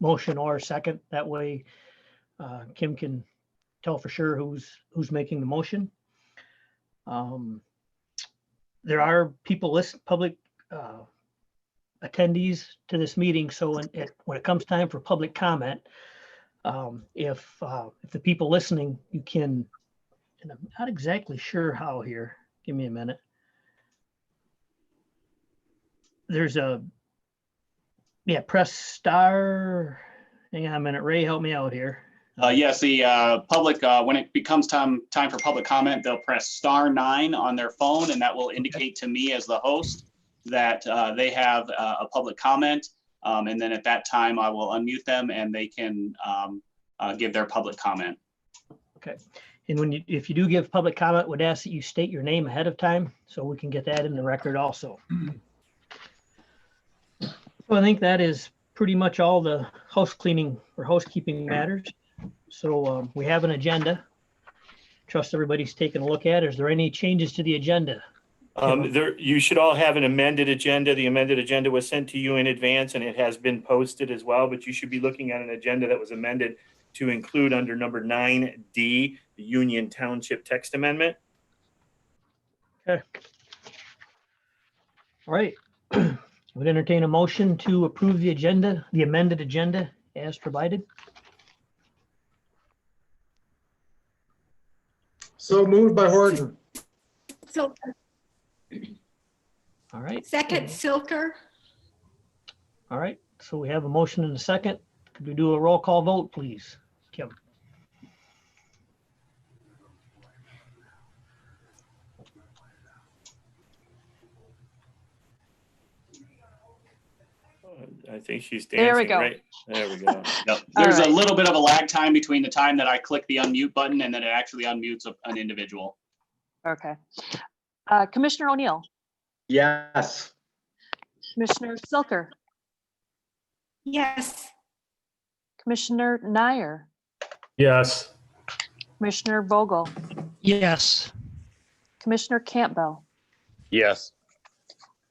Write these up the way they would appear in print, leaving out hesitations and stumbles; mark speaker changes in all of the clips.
Speaker 1: motion or a second. That way Kim can tell for sure who's making the motion. There are people public attendees to this meeting. So when it comes time for public comment, if the people listening, you can, and I'm not exactly sure how here. Give me a minute. There's press star. Hang on a minute, Ray, help me out here.
Speaker 2: Yes, the public, when it becomes time for public comment, they'll press *9 on their phone, and that will indicate to me as the host that they have a public comment. And then at that time, I will unmute them and they can give their public comment. Okay. And if you do give public comment, would ask that you state your name ahead of time so we can get that in the record also. So I think that is pretty much all the house cleaning or housekeeping matters. So we have an agenda. Trust everybody's taken a look at. Is there any changes to the agenda?
Speaker 3: You should all have an amended agenda. The amended agenda was sent to you in advance and it has been posted as well, but you should be looking at an agenda that was amended to include under number 9D, the Union Township text amendment.
Speaker 1: Okay. All right. I would entertain a motion to approve the agenda, the amended agenda as provided.
Speaker 4: So moved by Horton.
Speaker 5: Silker.
Speaker 1: All right.
Speaker 5: Second, Silker.
Speaker 1: All right. So we have a motion and a second. Could we do a roll call vote, please? Kim.
Speaker 3: I think she's dancing.
Speaker 6: There we go.
Speaker 3: Right? There we go.
Speaker 2: Yep. There's
Speaker 6: right.
Speaker 2: a little bit of a lag time between the time that I click the unmute button and then it actually unmutes an individual.
Speaker 6: Okay. Commissioner O'Neill,
Speaker 4: Yes.
Speaker 6: Commissioner Silker,
Speaker 5: Yes.
Speaker 6: Commissioner Nyer,
Speaker 7: Yes.
Speaker 6: Commissioner Vogel,
Speaker 1: Yes.
Speaker 6: Commissioner Campbell,
Speaker 7: Yes.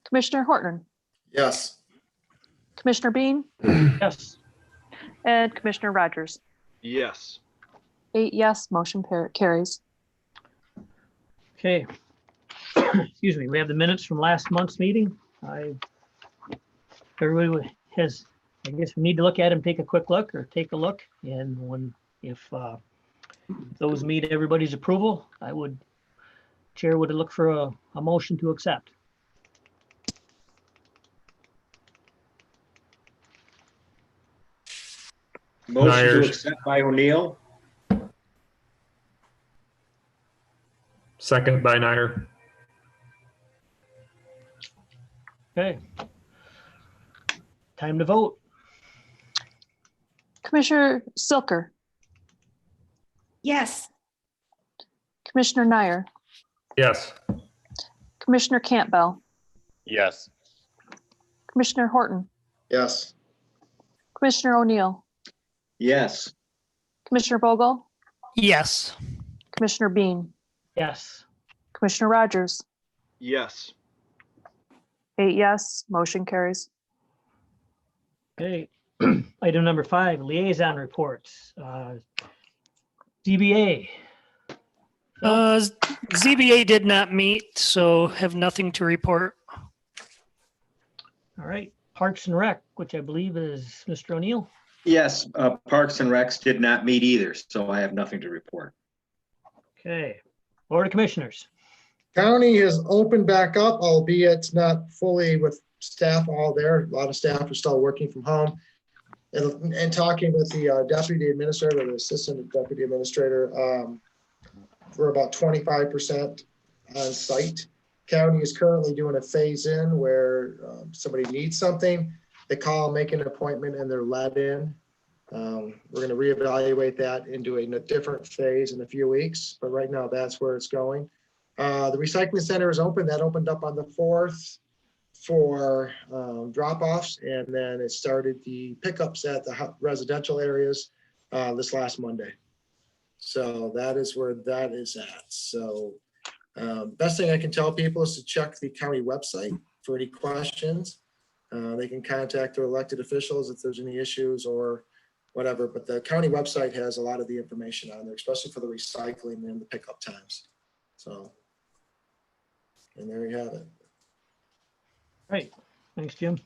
Speaker 6: Commissioner Horton,
Speaker 4: Yes.
Speaker 6: Commissioner Bean,
Speaker 1: Yes.
Speaker 6: and Commissioner Rogers.
Speaker 7: Yes.
Speaker 6: 8 yes, motion carries.
Speaker 1: Okay. Excuse me. We have the minutes from last month's meeting. Everybody has, I guess we need to look at them, take a quick look or take a look. And if those meet everybody's approval, Chair would look for a motion to accept.
Speaker 8: Motion to
Speaker 7: Myers.
Speaker 8: accept by O'Neill.
Speaker 7: Second by Nyer.
Speaker 1: Okay. Time to vote.
Speaker 6: Commissioner Silker,
Speaker 5: Yes.
Speaker 6: Commissioner Nyer,
Speaker 7: Yes.
Speaker 6: Commissioner Campbell,
Speaker 7: Yes.
Speaker 6: Commissioner Horton,
Speaker 4: Yes.
Speaker 6: Commissioner O'Neill,
Speaker 8: Yes.
Speaker 6: Commissioner Vogel,
Speaker 1: Yes.
Speaker 6: Commissioner Bean,
Speaker 1: Yes.
Speaker 6: Commissioner Rogers.
Speaker 7: Yes.
Speaker 6: 8 yes, motion carries.
Speaker 1: Okay. Item number 5, liaison reports. ZBA.
Speaker 9: ZBA did not meet, so have nothing to report.
Speaker 1: All right. Parks and Rec, which I believe is Mr. O'Neill.
Speaker 8: Yes, Parks and Recs did not meet either, so I have nothing to report.
Speaker 1: Okay. Board of Commissioners.
Speaker 4: County has opened back up, albeit not fully with staff all there. A lot of staff are still working from home. And talking with the deputy administrator, the assistant deputy administrator, we're about 25% on site. County is currently doing a phase in where somebody needs something, they call, make an appointment, and they're let in. We're going to reevaluate that into a different phase in a few weeks, but right now that's where it's going. The recycling center is open. That opened up on the 4th for drop-offs, and then it started the pickups at the residential areas this last Monday. So that is where that is at. So best thing I can tell people is to check the county website for any questions. They can contact their elected officials if there's any issues or whatever, but the county website has a lot of the information on there, especially for the recycling and the pickup times. So, and there you have it.
Speaker 1: Right, thanks, Jim.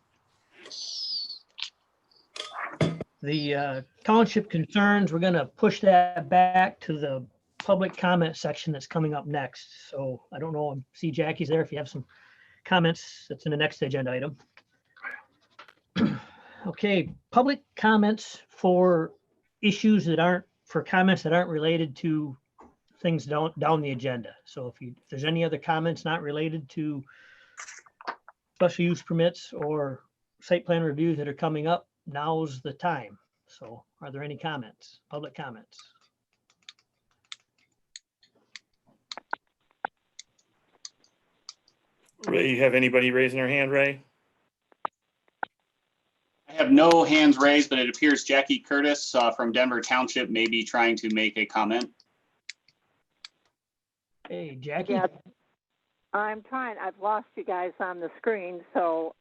Speaker 1: The township concerns, we're gonna push that back to the public comment section that's coming up next. So I don't know, see Jackie's there. If you have some comments, that's in the next agenda item. Okay, public comments for issues that aren't, for comments that aren't related to things down the agenda. So if there's any other comments not related to special use permits or site plan reviews that are coming up, now's the time. So are there any comments, public comments?
Speaker 3: Ray, you have anybody raising their hand, Ray?
Speaker 2: I have no hands raised, but it appears Jackie Curtis from Denver Township may be trying to make a comment.
Speaker 1: Hey, Jackie?
Speaker 10: Yeah, I'm trying. I've lost you guys on the screen. So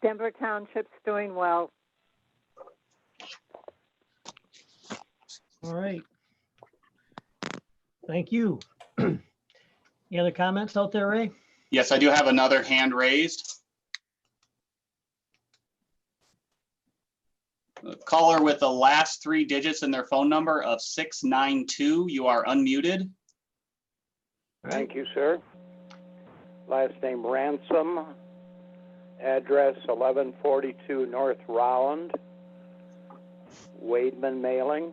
Speaker 10: Denver Township's doing well.
Speaker 1: All right. Thank you. Any other comments out there, Ray?
Speaker 2: Yes, I do have another hand raised. A caller with the last 3 digits in their phone number of 692, you are unmuted.
Speaker 11: Thank you, sir. Last name Ransom. Address 1142 North Rolland. Wademan mailing.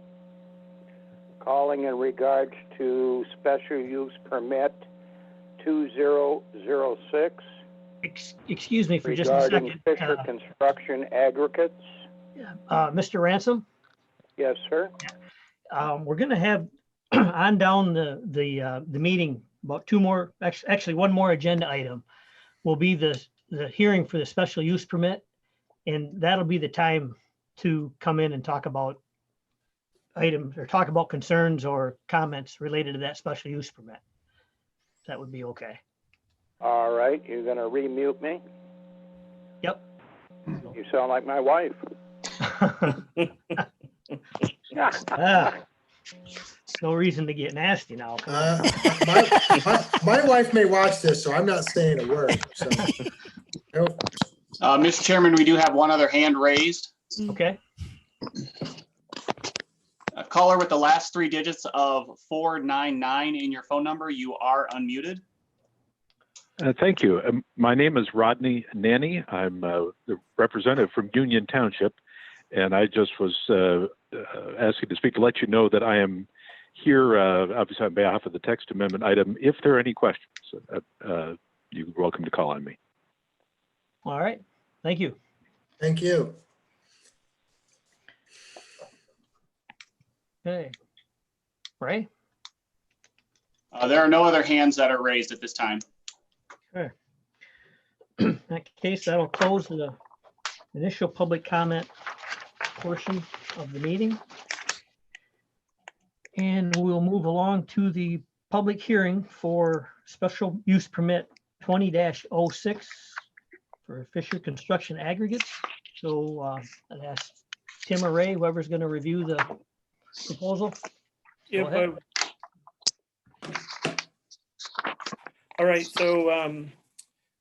Speaker 11: Calling in regards to special use permit 2006.
Speaker 1: Excuse me for just a
Speaker 11: regarding
Speaker 1: second.
Speaker 11: Fisher Construction Aggregates.
Speaker 1: Mr. Ransom,
Speaker 11: Yes, sir.
Speaker 1: we're going to have on down the meeting about two more, actually one more agenda item will be the hearing for the special use permit. And that'll be the time to come in and talk about items or talk about concerns or comments related to that special use permit. That would be okay.
Speaker 11: All right. You're going to remute me?
Speaker 1: Yep.
Speaker 11: You sound like my wife.
Speaker 1: No reason to get nasty now.
Speaker 4: My wife may watch this, so I'm not saying a word. So, nope.
Speaker 2: Mr. Chairman, we do have one other hand raised.
Speaker 1: Okay.
Speaker 2: A caller with the last 3 digits of 499 in your phone number, you are unmuted.
Speaker 12: Thank you. My name is Rodney Nanny. I'm the representative from Union Township, and I just was asking to speak to let you know that I am here, obviously on behalf of the text amendment item. If there are any questions, you're welcome to call on me.
Speaker 1: All right. Thank you.
Speaker 4: Thank you.
Speaker 1: Okay. Ray?
Speaker 2: There are no other hands that are raised at this time.
Speaker 1: Sure. In that case, that'll close the initial public comment portion of the meeting. And we'll move along to the public hearing for special use permit 20-06 for Fisher Construction Aggregates. So I'd ask Tim or Ray, whoever's going to review the proposal. Go ahead.
Speaker 3: All right, so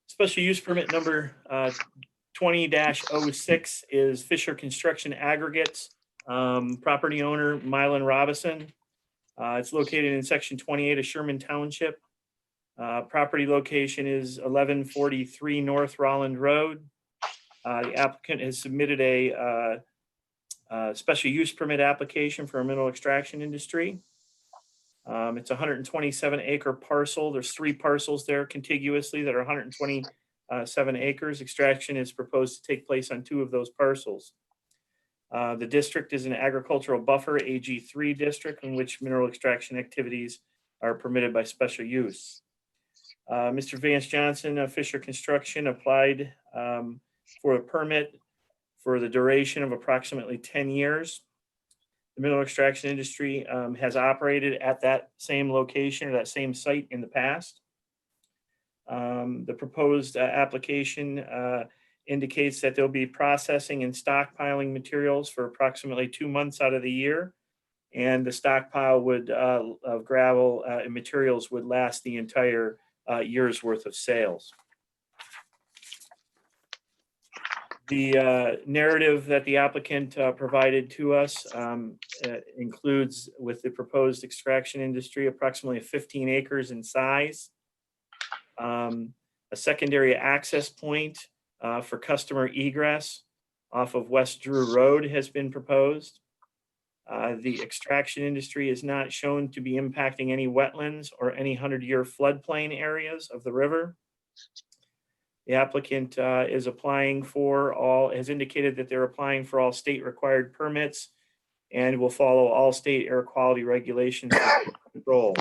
Speaker 3: special use permit number 20-06 is Fisher Construction Aggregates. Property owner Mylan Robison. It's located in section 28 of Sherman Township. Property location is 1143 North Rolland Road. The applicant has submitted a special use permit application for a mineral extraction industry. It's a 127 acre parcel. There's 3 parcels there contiguously that are 127 acres. Extraction is proposed to take place on 2 of those parcels. The district is an agricultural buffer, AG3 district, in which mineral extraction activities are permitted by special use. Mr. Vance Johnson of Fisher Construction applied for a permit for the duration of approximately 10 years. The mineral extraction industry has operated at that same location or that same site in the past. The proposed application indicates that they'll be processing and stockpiling materials for approximately 2 months out of the year. And the stockpile of gravel and materials would last the entire year's worth of sales. The narrative that the applicant provided to us includes, with the proposed extraction industry, approximately 15 acres in size. A secondary access point for customer egress off of West Drew Road has been proposed. The extraction industry is not shown to be impacting any wetlands or any 100-year floodplain areas of the river. The applicant has indicated that they're applying for all state required permits and will follow all state air quality regulations for control.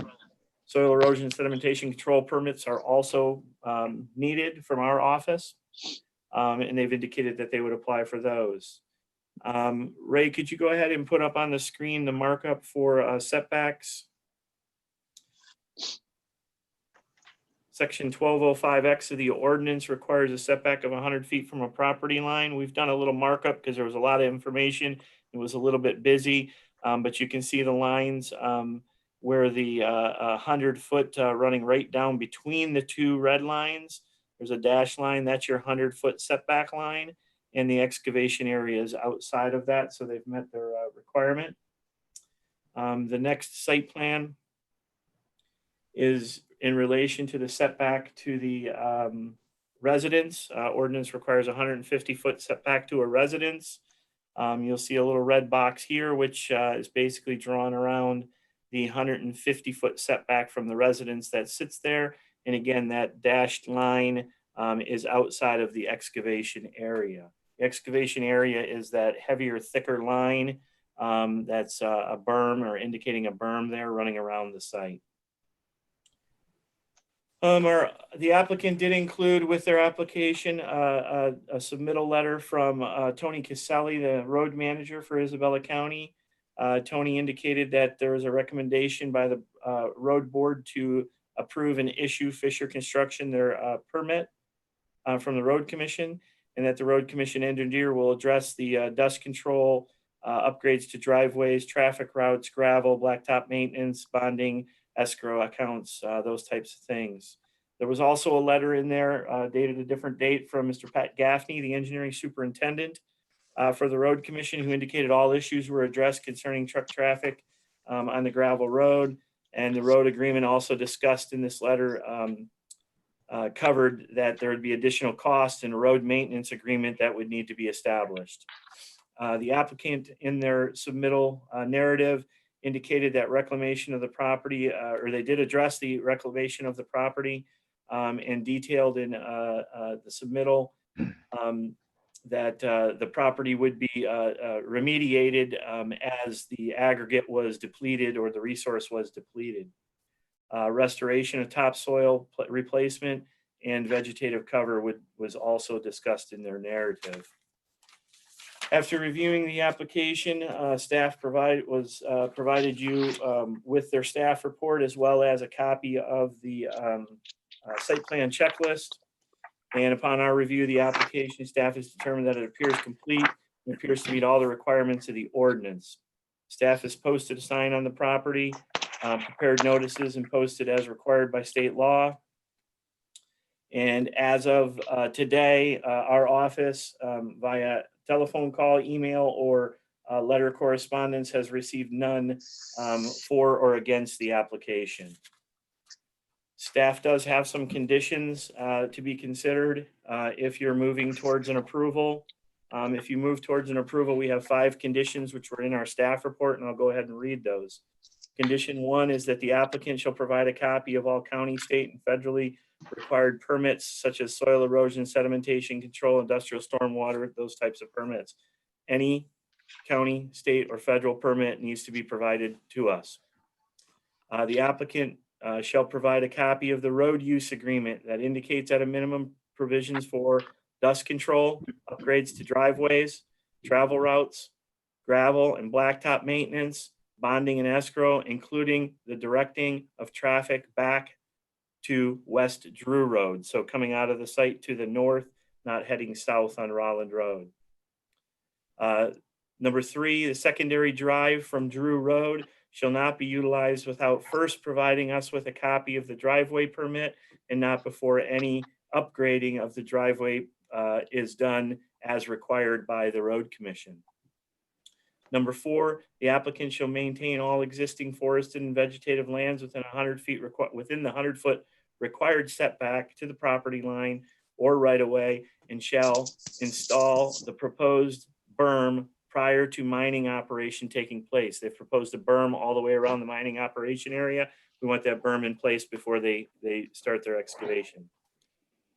Speaker 3: Soil erosion and sedimentation control permits are also needed from our office, and they've indicated that they would apply for those. Ray, could you go ahead and put up on the screen the markup for setbacks? Section 1205X of the ordinance requires a setback of 100 feet from a property line. We've done a little markup because there was a lot of information. It was a little bit busy, but you can see the lines where the 100-foot running right down between the two red lines. There's a dash line, that's your 100-foot setback line, and the excavation area is outside of that, so they've met their requirement. The next site plan is in relation to the setback to the residence. Ordinance requires 150-foot setback to a residence. You'll see a little red box here, which is basically drawn around the 150-foot setback from the residence that sits there. And again, that dashed line is outside of the excavation area. The excavation area is that heavier, thicker line that's a berm or indicating a berm there running around the site. The applicant did include with their application a submittal letter from Tony Caselli, the road manager for Isabella County. Tony indicated that there was a recommendation by the road board to approve and issue Fisher Construction their permit from the road commission, and that the road commission engineer will address the dust control, upgrades to driveways, traffic routes, gravel, blacktop maintenance, bonding, escrow accounts, those types of things. There was also a letter in there dated a different date from Mr. Pat Gaffney, the engineering superintendent for the road commission, who indicated all issues were addressed concerning truck traffic on the gravel road. And the road agreement also discussed in this letter covered that there would be additional costs and a road maintenance agreement that would need to be established. The applicant in their submittal narrative indicated that reclamation of the property, or they did address the reclamation of the property and detailed in the submittal that the property would be remediated as the aggregate was depleted or the resource was depleted. Restoration of topsoil replacement and vegetative cover was also discussed in their narrative. After reviewing the application, staff provided you with their staff report as well as a copy of the site plan checklist. And upon our review of the application, staff has determined that it appears complete and appears to meet all the requirements of the ordinance. Staff has posted a sign on the property, prepared notices and posted as required by state law. And as of today, our office via telephone call, email, or letter correspondence has received none for or against the application. Staff does have some conditions to be considered if you're moving towards an approval. If you move towards an approval, we have 5 conditions which were in our staff report, and I'll go ahead and read those. Condition 1 is that the applicant shall provide a copy of all county, state, and federally required permits such as soil erosion, sedimentation control, industrial stormwater, those types of permits. Any county, state, or federal permit needs to be provided to us. The applicant shall provide a copy of the road use agreement that indicates at a minimum provisions for dust control, upgrades to driveways, travel routes, gravel and blacktop maintenance, bonding and escrow, including the directing of traffic back to West Drew Road. So coming out of the site to the north not heading south on Rolland Road. Number 3, the secondary drive from Drew Road shall not be utilized without first providing us with a copy of the driveway permit and not before any upgrading of the driveway is done as required by the road commission. Number 4, the applicant shall maintain all existing forested and vegetative lands within 100 feet within the 100-foot required setback to the property line or right of way, and shall install the proposed berm prior to mining operation taking place. They've proposed a berm all the way around the mining operation area. We want that berm in place before they start their excavation.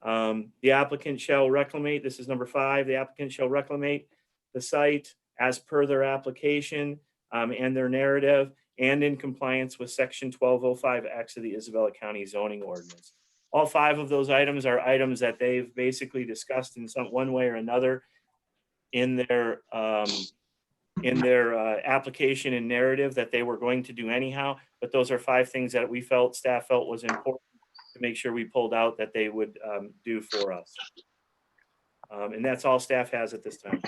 Speaker 3: The applicant shall reclamate, this is number 5, the applicant shall reclamate the site as per their application and their narrative and in compliance with section 1205X of the Isabella County zoning ordinance. All 5 of those items are items that they've basically discussed in one way or another in their application and narrative that they were going to do anyhow. But those are 5 things that staff felt was important to make sure we pulled out that they would do for us. And that's all staff has at this time.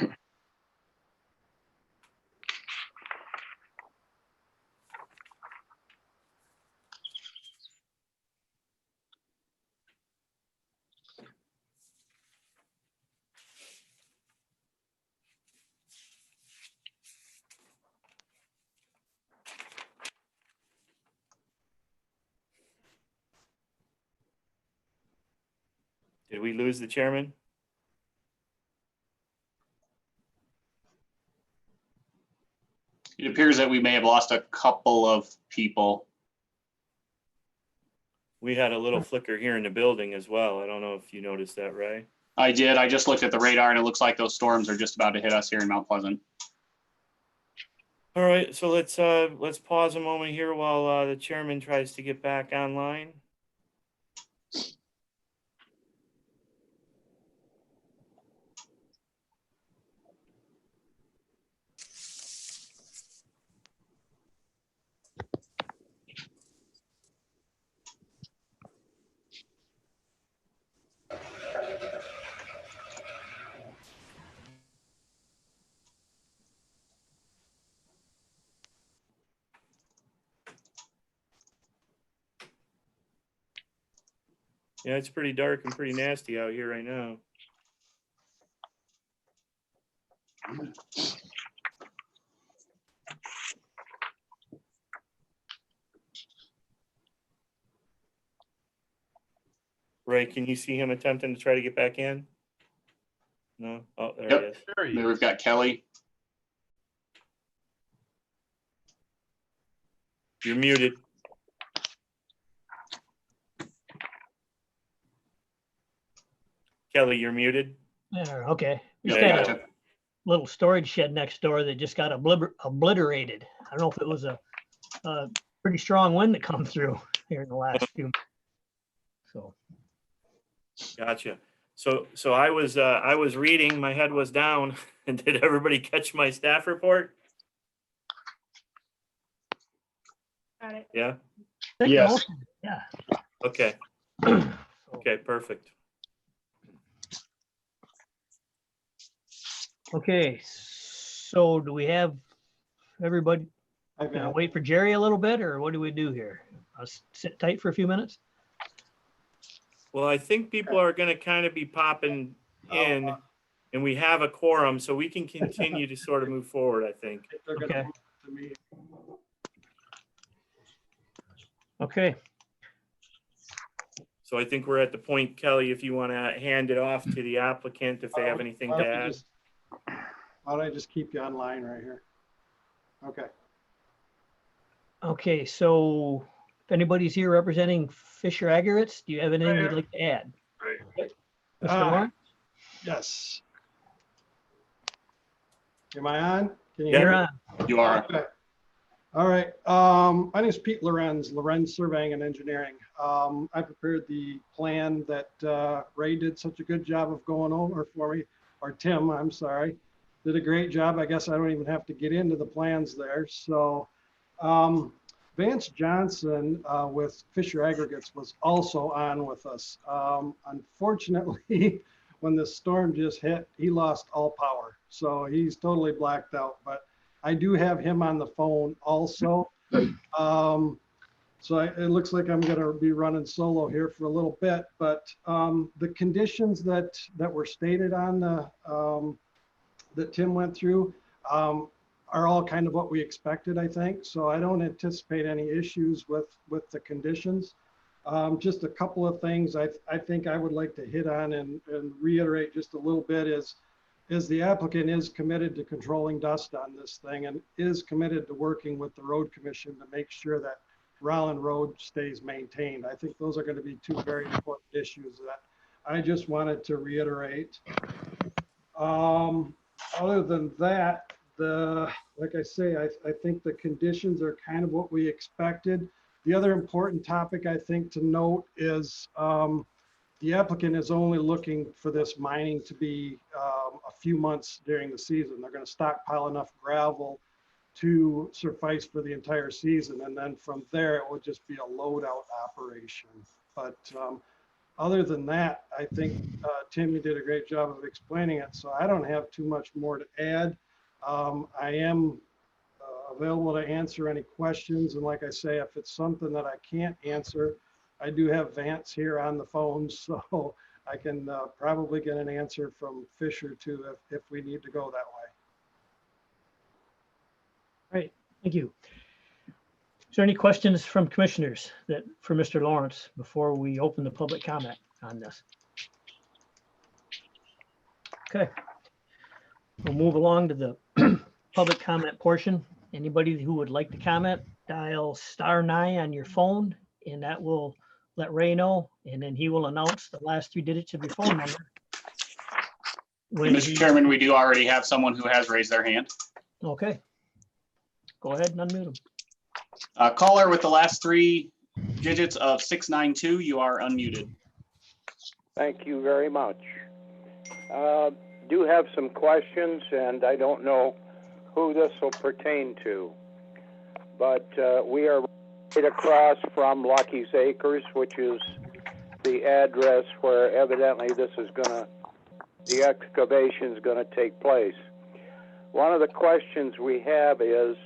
Speaker 3: Did we lose the chairman?
Speaker 2: It appears that we may have lost a couple of people.
Speaker 3: We had a little flicker here in the building as well. I don't know if you noticed that, Ray.
Speaker 2: I did. I just looked at the radar and it looks like those storms are just about to hit us here in Mount Pleasant.
Speaker 3: All right, so let's pause a moment here while the chairman tries to get back online. Yeah, it's pretty dark and pretty nasty out here right now. Ray, can you see him attempting to try to get back in? No? Oh, there he is.
Speaker 2: There we've got Kelly.
Speaker 3: You're muted. Kelly, you're muted.
Speaker 1: There, okay. We
Speaker 2: Yeah,
Speaker 1: just had
Speaker 2: gotcha.
Speaker 1: a little storage shed next door that just got obliterated. I don't know if it was a pretty strong wind that come through here in the last few minutes. So,
Speaker 3: Gotcha. So I was reading, my head was down. And did everybody catch my staff report?
Speaker 5: Got it.
Speaker 3: Yeah.
Speaker 2: Yes.
Speaker 1: Yeah.
Speaker 3: Okay. Okay, perfect.
Speaker 1: Okay, so do we have everybody, gonna wait for Jerry a little bit, or what do we do here? Let's sit tight for a few minutes.
Speaker 3: Well, I think people are going to kind of be popping in, and we have a quorum, so we can continue to sort of move forward, I think.
Speaker 1: Okay. Okay,
Speaker 3: So I think we're at the point, Kelly, if you want to hand it off to the applicant, if they have anything to add.
Speaker 13: Why don't I just keep you online right here? Okay.
Speaker 1: okay, so if anybody's here representing Fisher Aggregates, do you have anything you'd like to add? Mr. Lawrence?
Speaker 13: Yes. Am I on? Can you
Speaker 1: You're
Speaker 13: hear me?
Speaker 1: on.
Speaker 2: You are.
Speaker 13: Okay. All right. My name is Pete Lorenz Surveying and Engineering. I prepared the plan that Ray did such a good job of going over for me, or Tim, I'm sorry, did a great job. I guess I don't even have to get into the plans there. So Vance Johnson with Fisher Aggregates was also on with us. Unfortunately, when this storm just hit, he lost all power. So he's totally blacked out, but I do have him on the phone also. It looks like I'm going to be running solo here for a little bit, but the conditions that were stated on the that Tim went through are all kind of what we expected, I think. So I don't anticipate any issues with the conditions. Just a couple of things I think I would like to hit on and reiterate just a little bit is the applicant is committed to controlling dust on this thing and is committed to working with the road commission to make sure that Rollin Road stays maintained. I think those are going to be two very important issues that I just wanted to reiterate. Other than that, like I say, I think the conditions are kind of what we expected. The other important topic I think to note is the applicant is only looking for this mining to be a few months during the season. They're going to stockpile enough gravel to suffice for the entire season. And then from there, it will just be a loadout operation. But other than that, I think Tim, you did a great job of explaining it. So I don't have too much more to add. I am available to answer any questions. And like I say, if it's something that I can't answer, I do have Vance here on the phone, so I can probably get an answer from Fisher too if we need to go that way.
Speaker 1: All right, thank you. Is there any questions from commissioners for Mr. Lawrence before we open the public comment on this? Okay. We'll move along to the public comment portion. Anybody who would like to comment, dial *9 on your phone, and that will let Ray know, and then he will announce the last 3 digits of your phone number.
Speaker 2: Mr. Chairman, we do already have someone who has raised their hand.
Speaker 1: Okay. Go ahead and unmute them.
Speaker 2: Caller with the last 3 digits of 692, you are unmuted.
Speaker 11: Thank you very much. Do have some questions, and I don't know who this will pertain to, but we are right across from Lucky's Acres, which is the address where evidently the excavation is going to take place. One of the questions we have is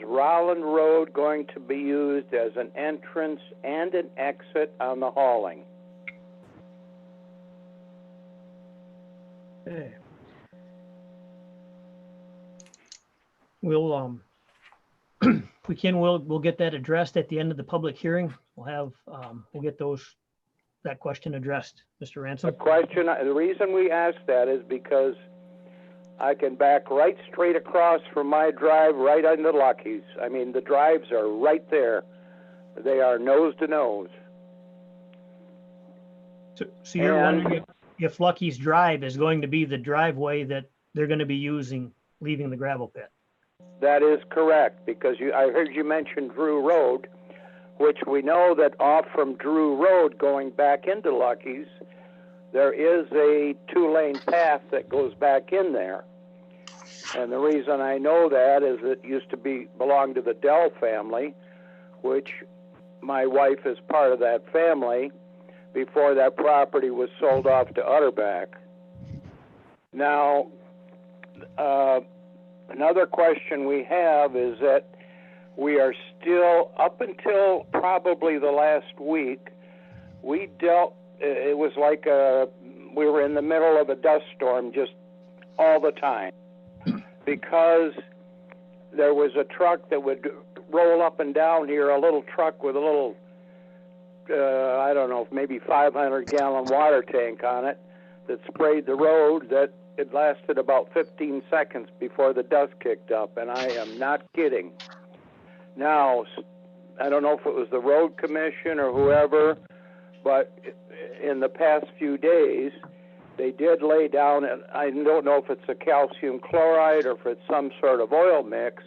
Speaker 11: Rollin Road going to be used as an entrance and an exit on the hauling?
Speaker 1: Okay. We'll we'll get that addressed at the end of the public hearing. We'll get that question addressed, Mr. Ransom.
Speaker 11: The reason we ask that is because I can back right straight across from my drive right into Lucky's. I mean, the drives are right there. They are nose to nose.
Speaker 1: So you're wondering if Lucky's Drive is going to be the driveway that they're going to be using leaving the gravel pit?
Speaker 11: That is correct, because I heard you mention Drew Road, which we know that off from Drew Road going back into Lucky's, there is a 2-lane path that goes back in there. And the reason I know that is it used to belong to the Dell family, which my wife is part of that family before that property was sold off to Utterback. Now, another question we have is that we are still, up until probably the last week, it was like we were in the middle of a dust storm just all the time, because there was a truck that would roll up and down here, a little truck with a little, I don't know, maybe 500-gallon water tank on it that sprayed the road, that it lasted about 15 seconds before the dust kicked up, and I am not kidding. Now, I don't know if it was the road commission or whoever, but in the past few days, they did lay down, and I don't know if it's a calcium chloride or if it's some sort of oil mix,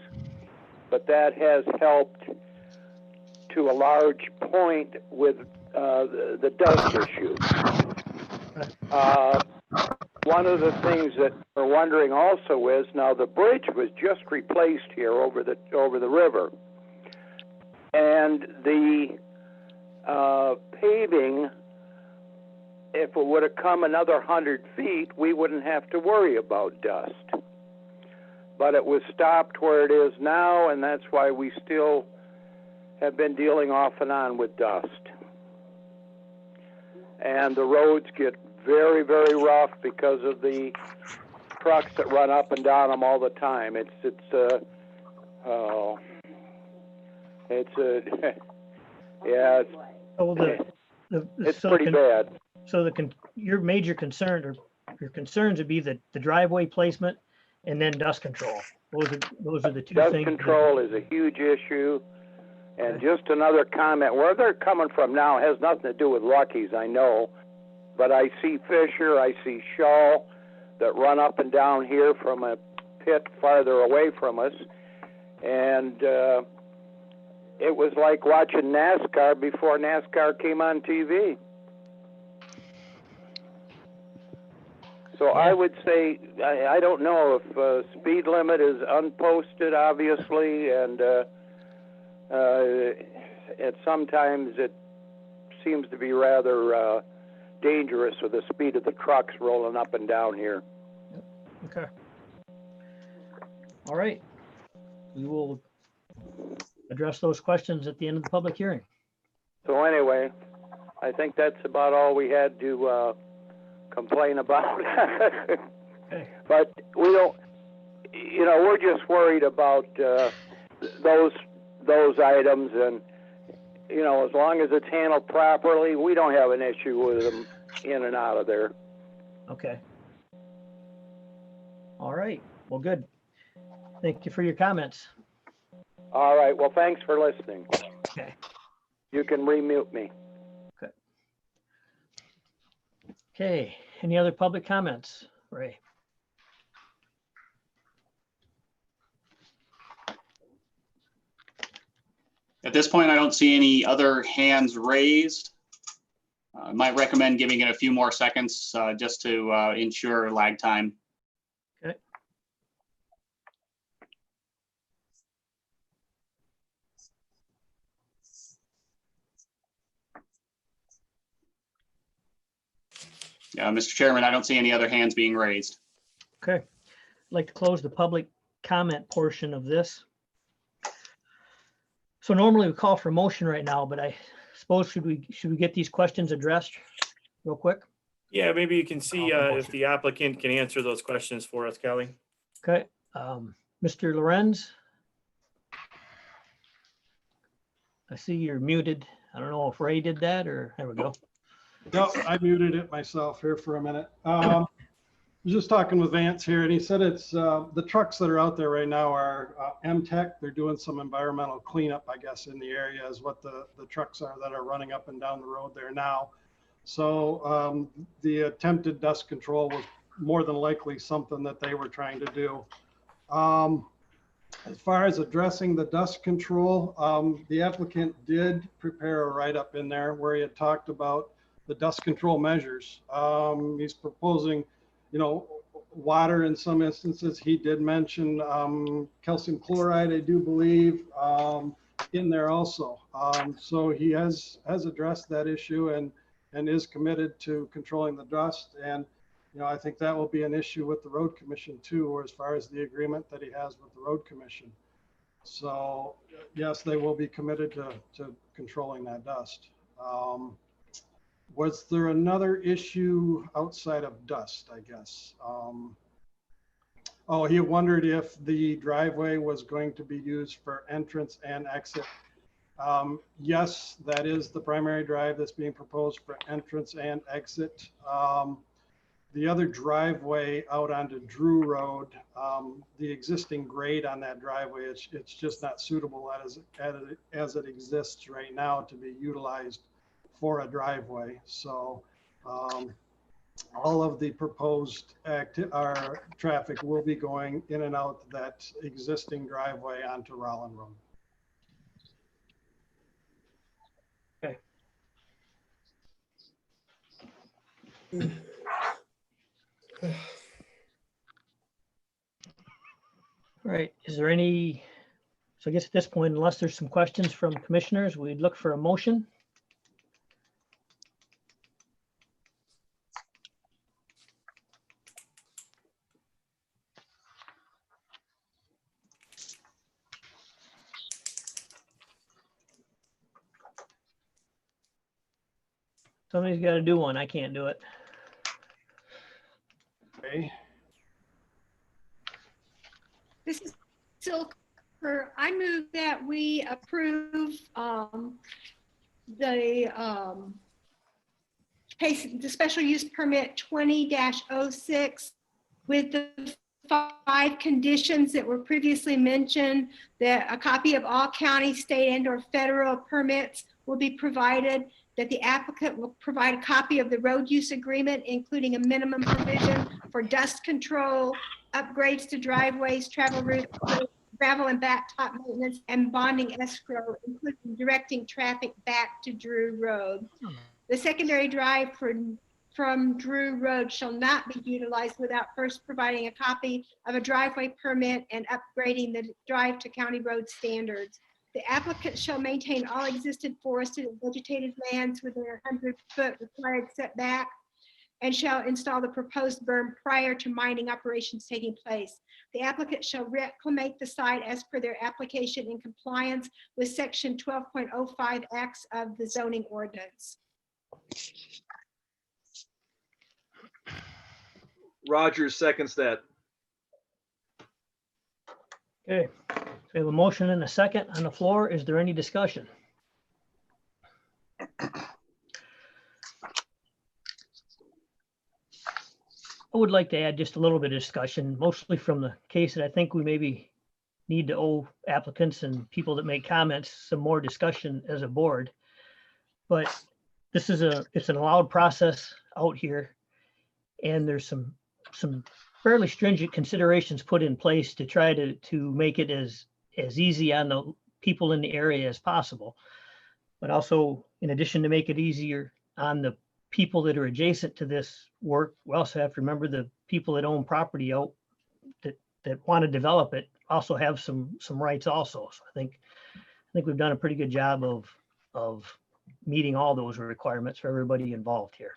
Speaker 11: but that has helped to a large point with the dust issue. One of the things that we're wondering also is, now the bridge was just replaced here over the river, and the paving if it would have come another 100 feet, we wouldn't have to worry about dust. But it was stopped where it is now, and that's why we still have been dealing off and on with dust. And the roads get very, very rough because of the trucks that run up and down them all the time. Yeah,
Speaker 1: So
Speaker 11: it's
Speaker 1: so
Speaker 11: pretty bad.
Speaker 1: So your major concern or your concerns would be the driveway placement and then dust control. Those are the two
Speaker 11: Dust
Speaker 1: things.
Speaker 11: control is a huge issue. And just another comment, where they're coming from now has nothing to do with Lucky's, I know. But I see Fisher, I see Shaw that run up and down here from a pit farther away from us. And it was like watching NASCAR before NASCAR came on TV. So I would say, I don't know if speed limit is unposted, obviously, and sometimes it seems to be rather dangerous with the speed of the trucks rolling up and down here.
Speaker 1: Okay. All right. We will address those questions at the end of the public hearing.
Speaker 11: So anyway, I think that's about all we had to complain about.
Speaker 1: Okay.
Speaker 11: But we don't, we're just worried about those items, and as long as it's handled properly, we don't have an issue with them in and out of there.
Speaker 1: Okay. All right. Well, good. Thank you for your comments.
Speaker 11: All right. Well, thanks for listening.
Speaker 1: Okay.
Speaker 11: You can remute me.
Speaker 1: Okay. Okay. Any other public comments, Ray?
Speaker 2: At this point, I don't see any other hands raised. I might recommend giving it a few more seconds just to ensure lag time.
Speaker 1: Okay.
Speaker 2: Mr. Chairman, I don't see any other hands being raised.
Speaker 1: Okay. I'd like to close the public comment portion of this. So normally we call for motion right now, but I suppose should we get these questions addressed real quick?
Speaker 3: Yeah, maybe you can see if the applicant can answer those questions for us, Kelly.
Speaker 1: Okay. Mr. Lorenz? I see you're muted. I don't know if Ray did that or there we go.
Speaker 13: No, I muted it myself here for a minute. I was just talking with Vance here, and he said it's the trucks that are out there right now are MTech. They're doing some environmental cleanup, I guess, in the area is what the trucks are that are running up and down the road there now. So the attempted dust control was more than likely something that they were trying to do. As far as addressing the dust control, the applicant did prepare a write-up in there where he had talked about the dust control measures. He's proposing, water in some instances. He did mention calcium chloride, I do believe, in there also. So he has addressed that issue and is committed to controlling the dust. And I think that will be an issue with the road commission too, or as far as the agreement that he has with the road commission. So yes, they will be committed to controlling that dust. Was there another issue outside of dust, I guess? Oh, he wondered if the driveway was going to be used for entrance and exit. Yes, that is the primary drive that's being proposed for entrance and exit. The other driveway out onto Drew Road, the existing grade on that driveway, it's just not suitable as it exists right now to be utilized for a driveway. So all of the proposed traffic will be going in and out that existing driveway onto Rollin Road.
Speaker 1: Okay. All right, is there any, so I guess at this point, unless there's some questions from commissioners, we'd look for a motion. Somebody's got to do one. I can't do it.
Speaker 13: Okay.
Speaker 5: This is Silker. I move that we approve the special use permit 20-06 with the 5 conditions that were previously mentioned, that a copy of all county, state, and/or federal permits will be provided, that the applicant will provide a copy of the road use agreement, including a minimum provision for dust control, upgrades to driveways, travel routes, gravel and blacktop maintenance, and bonding escrow, including directing traffic back to Drew Road. The secondary drive from Drew Road shall not be utilized without first providing a copy of a driveway permit and upgrading the drive to county road standards. The applicant shall maintain all existing forested and vegetated lands within a 100-foot required setback and shall install the proposed berm prior to mining operations taking place. The applicant shall reclimate the site as per their application in compliance with section 12.05X of the zoning ordinance.
Speaker 7: Rogers seconds that.
Speaker 1: Okay, so we have a motion and a second on the floor. Is there any discussion? I would like to add just a little bit of discussion, mostly from the case that I think we maybe need to owe applicants and people that make comments some more discussion as a board. But this is it's an allowed process out here. And there's some fairly stringent considerations put in place to try to make it as easy on the people in the area as possible. But also, in addition to make it easier on the people that are adjacent to this work, we also have to remember the people that own property out that want to develop it also have some rights also. So I think we've done a pretty good job of meeting all those requirements for everybody involved here.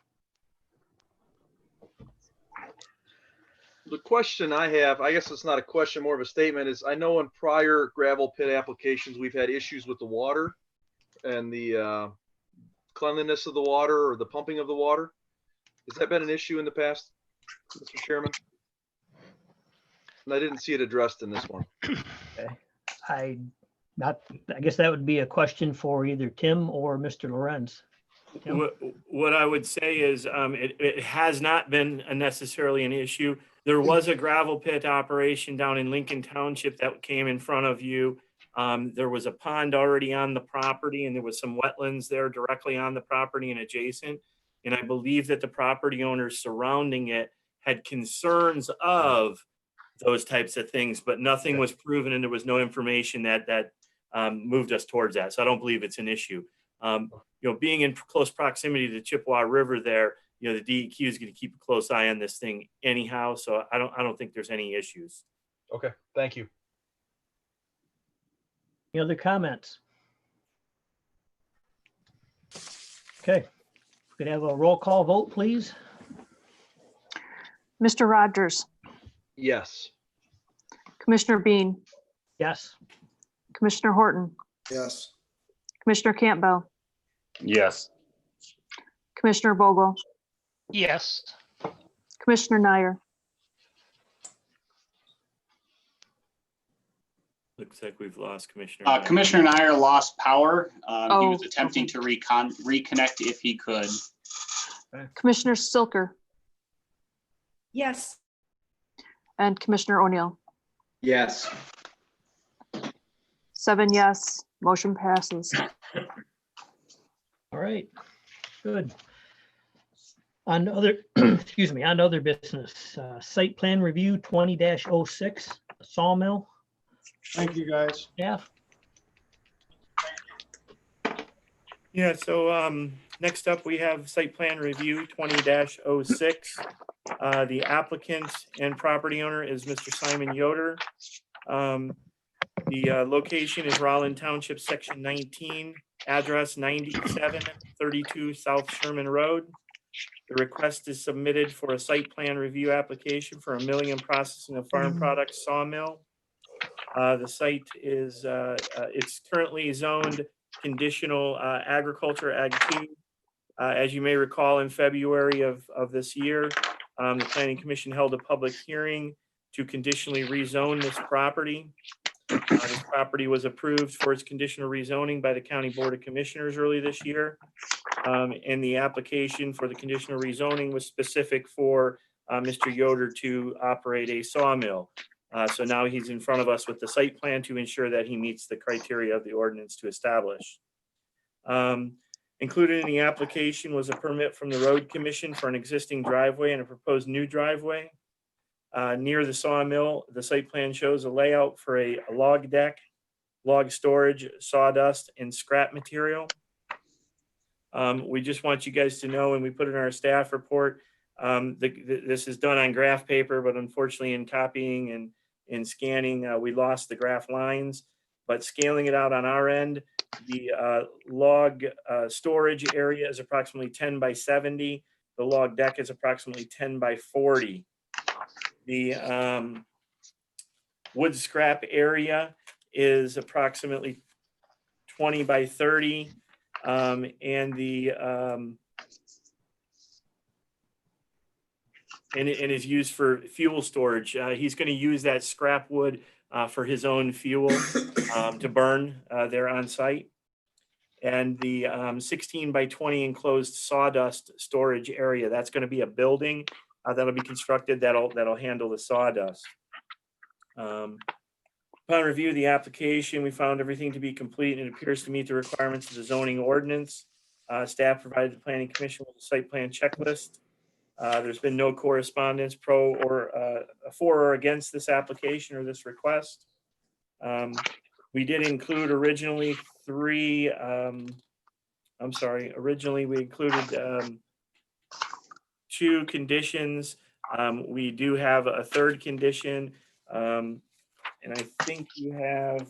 Speaker 7: The question I have, I guess it's not a question, more of a statement, is I know in prior gravel pit applications, we've had issues with the water and the cleanliness of the water or the pumping of the water. Has that been an issue in the past, Mr. Chairman? And I didn't see it addressed in this one.
Speaker 1: Okay. I guess that would be a question for either Tim or Mr. Lorenz. Tim?
Speaker 3: What I would say is it has not been necessarily an issue. There was a gravel pit operation down in Lincoln Township that came in front of you. There was a pond already on the property, and there was some wetlands there directly on the property and adjacent. And I believe that the property owners surrounding it had concerns of those types of things, but nothing was proven, and there was no information that moved us towards that. So I don't believe it's an issue. Being in close proximity to the Chippewa River there, the DEQ is going to keep a close eye on this thing anyhow. So I don't think there's any issues.
Speaker 7: Okay, thank you.
Speaker 1: Any other comments? Okay, we could have a roll call vote, please.
Speaker 6: Mr. Rogers,
Speaker 7: Yes.
Speaker 6: Commissioner Bean,
Speaker 1: Yes.
Speaker 6: Commissioner Horton,
Speaker 4: Yes.
Speaker 6: Commissioner Campbell,
Speaker 7: Yes.
Speaker 6: Commissioner Vogel,
Speaker 9: Yes.
Speaker 6: Commissioner Nyer.
Speaker 3: Looks like we've lost Commissioner.
Speaker 2: Commissioner Nyer lost power. He was
Speaker 6: Oh,
Speaker 2: attempting to reconnect if he could.
Speaker 6: Commissioner Silker,
Speaker 5: Yes.
Speaker 6: and Commissioner O'Neill.
Speaker 8: Yes.
Speaker 6: 7 yes, motion passes.
Speaker 1: All right, good. On other, excuse me, on other business, site plan review 20-06, Sawmill.
Speaker 13: Thank you, guys.
Speaker 1: Staff.
Speaker 3: Yeah, so next up, we have site plan review 20-06. The applicant and property owner is Mr. Simon Yoder. The location is Rollin Township, Section 19, address 9732 South Sherman Road. The request is submitted for a site plan review application for a milling and processing of farm products sawmill. The site is, it's currently zoned conditional agriculture Ag 2. As you may recall, in February of this year, the Planning Commission held a public hearing to conditionally rezone this property. This property was approved for its conditional rezoning by the County Board of Commissioners early this year. And the application for the conditional rezoning was specific for Mr. Yoder to operate a sawmill. So now he's in front of us with the site plan to ensure that he meets the criteria of the ordinance to establish. Included in the application was a permit from the Road Commission for an existing driveway and a proposed new driveway. Near the sawmill, the site plan shows a layout for a log deck, log storage, sawdust, and scrap material. We just want you guys to know, and we put in our staff report, this is done on graph paper, but unfortunately in copying and in scanning, we lost the graph lines. But scaling it out on our end, the log storage area is approximately 10 by 70. The log deck is approximately 10 by 40. The wood scrap area is approximately 20 by 30. And the and is used for fuel storage. He's going to use that scrap wood for his own fuel to burn there on site. And the 16 by 20 enclosed sawdust storage area, that's going to be a building that'll be constructed that'll handle the sawdust. Upon review of the application, we found everything to be complete and it appears to meet the requirements of the zoning ordinance. Staff provided the Planning Commission with a site plan checklist. There's been no correspondence for or against this application or this request. We did include originally originally we included 2 conditions. We do have a 3rd condition. And I think you have,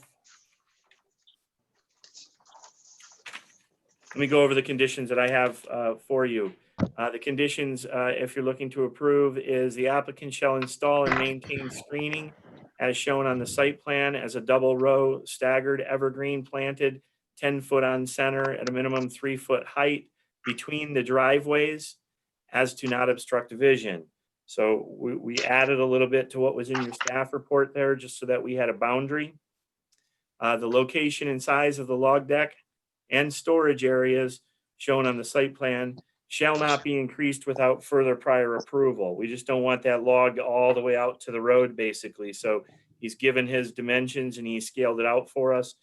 Speaker 3: let me go over the conditions that I have for you. The conditions, if you're looking to approve, is the applicant shall install and maintain screening as shown on the site plan as a double row staggered evergreen planted 10 foot on center at a minimum 3 foot height between the driveways as to not obstruct vision. So we added a little bit to what was in your staff report there, just so that we had a boundary. The location and size of the log deck and storage areas shown on the site plan shall not be increased without further prior approval. We just don't want that log all the way out to the road, basically. So he's given his dimensions and he scaled it out for us.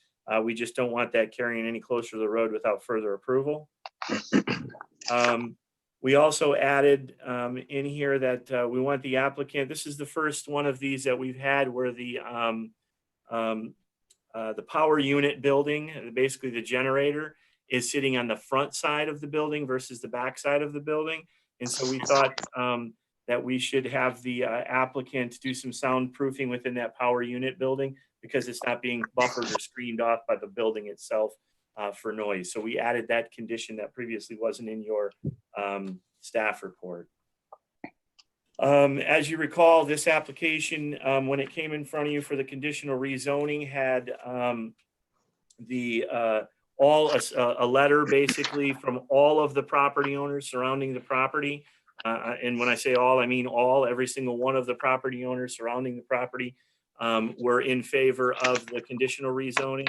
Speaker 3: We just don't want that carrying any closer to the road without further approval. We also added in here that we want the applicant, this is the first one of these that we've had where the power unit building, basically the generator, is sitting on the front side of the building versus the back side of the building. And so we thought that we should have the applicant do some soundproofing within that power unit building because it's not being buffered or screened off by the building itself for noise. So we added that condition that previously wasn't in your staff report. As you recall, this application, when it came in front of you for the conditional rezoning, had a letter basically from all of the property owners surrounding the property. And when I say all, I mean all, every single one of the property owners surrounding the property were in favor of the conditional rezoning.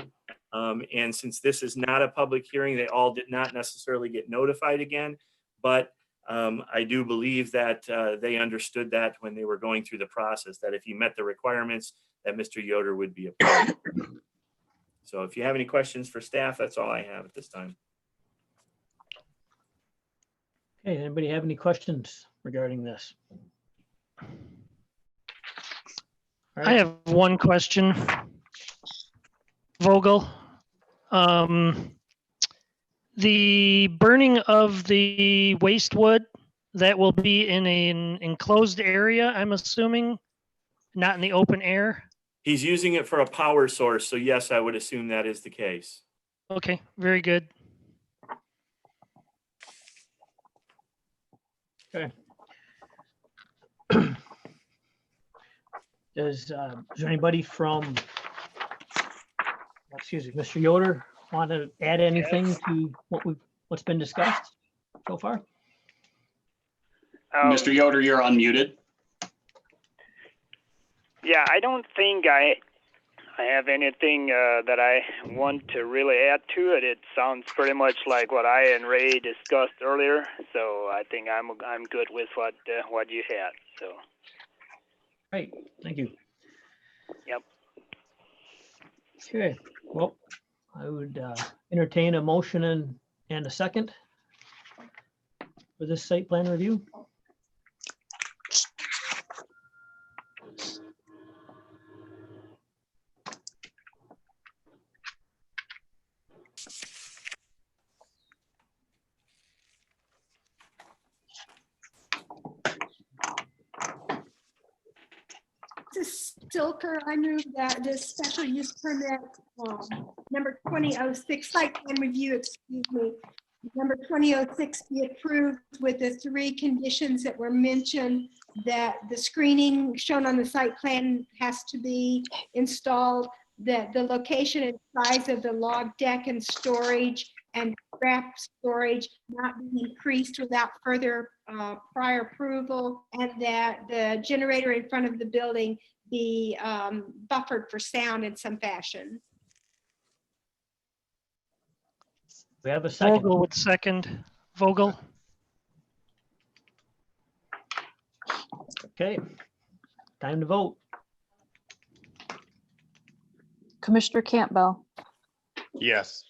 Speaker 3: And since this is not a public hearing, they all did not necessarily get notified again. But I do believe that they understood that when they were going through the process, that if he met the requirements, that Mr. Yoder would be approved. So if you have any questions for staff, that's all I have at this time.
Speaker 1: Okay, anybody have any questions regarding this? All
Speaker 9: I
Speaker 1: right.
Speaker 9: have one question. Vogel, the burning of the waste wood, that will be in an enclosed area, I'm assuming, not in the open air?
Speaker 3: He's using it for a power source, so yes, I would assume that is the case.
Speaker 9: Okay, very good.
Speaker 1: Okay. Is there anybody from, excuse me, Mr. Yoder, want to add anything to what's been discussed? so far?
Speaker 2: Mr. Yoder, you're unmuted.
Speaker 14: Yeah, I don't think I have anything that I want to really add to it. It sounds pretty much like what I and Ray discussed earlier, so I think I'm good with what you had. So.
Speaker 1: Great, thank you.
Speaker 14: Yep.
Speaker 1: Okay, well, I would entertain a motion and a second for this site plan review.
Speaker 5: This Stilker, I move that this special use permit, number 2006, site plan review, excuse me, number 2006 be approved with the 3 conditions that were mentioned, that the screening shown on the site plan has to be installed, that the location and size of the log deck and storage and scrap storage not be increased without further prior approval, and that the generator in front of the building be buffered for sound in some fashion.
Speaker 1: We have a second.
Speaker 9: Vogel would second. Vogel.
Speaker 1: Okay, time to vote.
Speaker 6: Commissioner Campbell,
Speaker 15: Yes.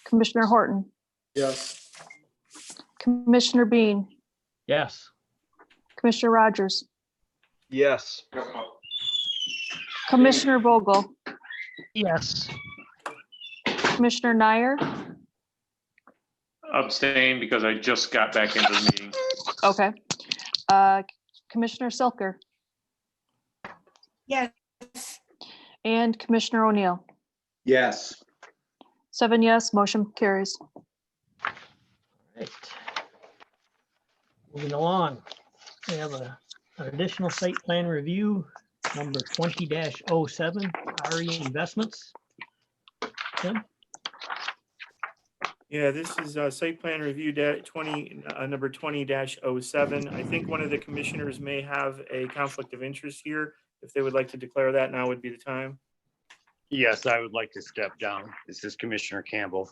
Speaker 6: Commissioner Horton,
Speaker 4: Yes.
Speaker 6: Commissioner Bean,
Speaker 1: Yes.
Speaker 6: Commissioner Rogers,
Speaker 7: Yes.
Speaker 6: Commissioner Vogel,
Speaker 9: Yes.
Speaker 6: Commissioner Nyer.
Speaker 15: Abstain because I just got back into the meeting.
Speaker 6: Okay. Commissioner Silker
Speaker 5: Yes.
Speaker 6: and Commissioner O'Neill.
Speaker 8: Yes.
Speaker 6: 7 yes, motion carries.
Speaker 1: Right. Moving along, we have an additional site plan review, number 20-07, RE Investments. Tim?
Speaker 3: Yeah, this is site plan review number 20-07. I think one of the commissioners may have a conflict of interest here. If they would like to declare that, now would be the time.
Speaker 15: Yes, I would like to step down. This is Commissioner Campbell.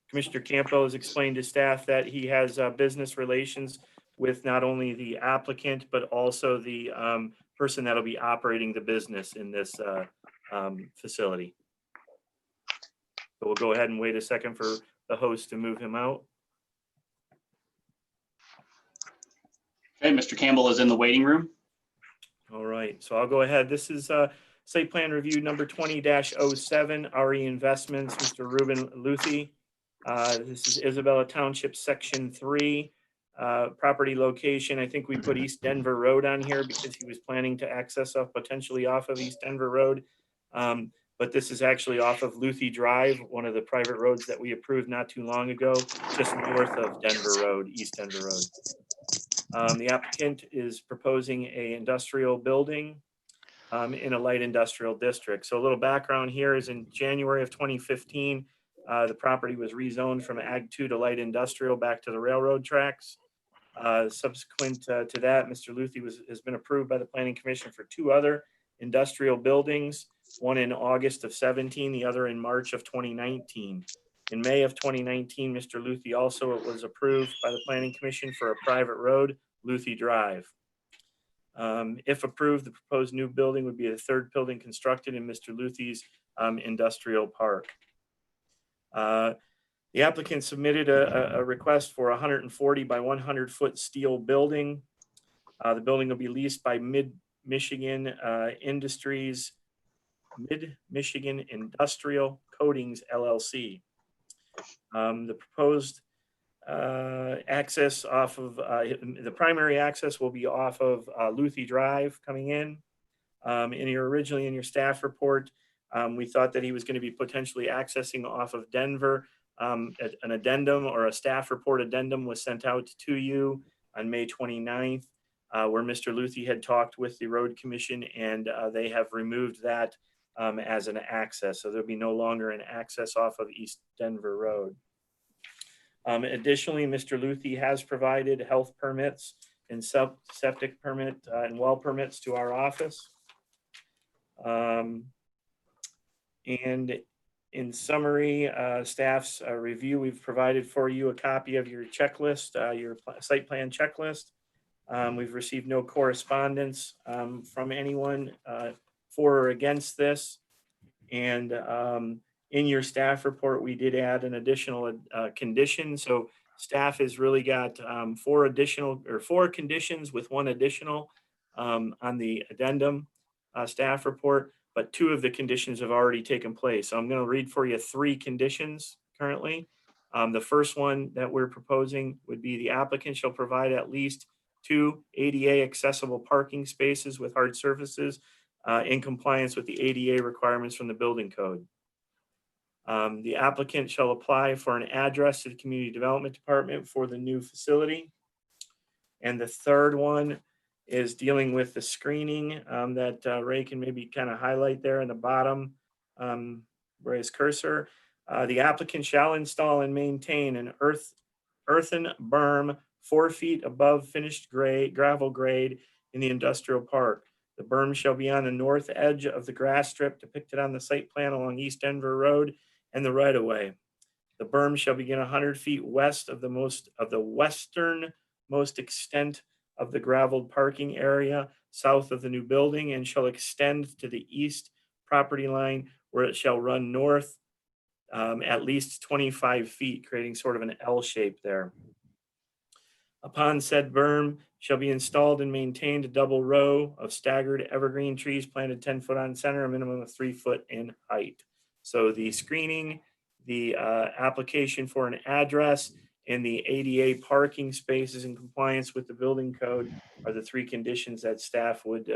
Speaker 3: Commissioner Campbell has explained to staff that he has business relations with not only the applicant, but also the person that'll be operating the business in this facility. So we'll go ahead and wait a second for the host to move him out.
Speaker 2: Okay, Mr. Campbell is in the waiting room.
Speaker 3: All right, so I'll go ahead. This is site plan review number 20-07, RE Investments, Mr. Ruben Luthi. This is Isabella Township, Section 3. Property location, I think we put East Denver Road on here because he was planning to access potentially off of East Denver Road. But this is actually off of Luthi Drive, one of the private roads that we approved not too long ago, just north of Denver Road, East Denver Road. The applicant is proposing an industrial building in a light industrial district. So a little background here is in January of 2015, the property was rezoned from Ag 2 to light industrial back to the railroad tracks. Subsequent to that, Mr. Luthi has been approved by the Planning Commission for 2 other industrial buildings, one in August of 17, the other in March of 2019. In May of 2019, Mr. Luthi also was approved by the Planning Commission for a private road, Luthi Drive. If approved, the proposed new building would be the 3rd building constructed in Mr. Luthi's industrial park. The applicant submitted a request for a 140 by 100 foot steel building. The building will be leased by Mid-Michigan Industrial Coatings, LLC. The proposed access off of, the primary access will be off of Luthi Drive coming in. Originally in your staff report, we thought that he was going to be potentially accessing off of Denver. An addendum or a staff report addendum was sent out to you on May 29th, where Mr. Luthi had talked with the road commission, and they have removed that as an access. So there'll be no longer an access off of East Denver Road. Additionally, Mr. Luthi has provided health permits and septic permit and well permits to our office. And in summary, staff's review, we've provided for you a copy of your checklist, your site plan checklist. We've received no correspondence from anyone for or against this. And in your staff report, we did add an additional condition. So staff has really got four conditions with one additional on the addendum staff report, but two of the conditions have already taken place. So I'm going to read for you three conditions currently. The first one that we're proposing would be the applicant shall provide at least 2 ADA accessible parking spaces with hard surfaces in compliance with the ADA requirements from the building code. The applicant shall apply for an address to the Community Development Department for the new facility. And the third one is dealing with the screening that Ray can maybe kind of highlight there in the bottom where his cursor. The applicant shall install and maintain an earthen berm 4 feet above finished gravel grade in the industrial park. The berm shall be on the north edge of the grass strip depicted on the site plan along East Denver Road and the right-of-way. The berm shall begin 100 feet west of the westernmost extent of the graveled parking area south of the new building and shall extend to the east property line where it shall run north at least 25 feet, creating sort of an L shape there. Upon said berm shall be installed and maintained a double row of staggered evergreen trees planted 10 foot on center, a minimum of 3 foot in height. So the screening, the application for an address, and the ADA parking spaces in compliance with the building code are the three conditions that staff would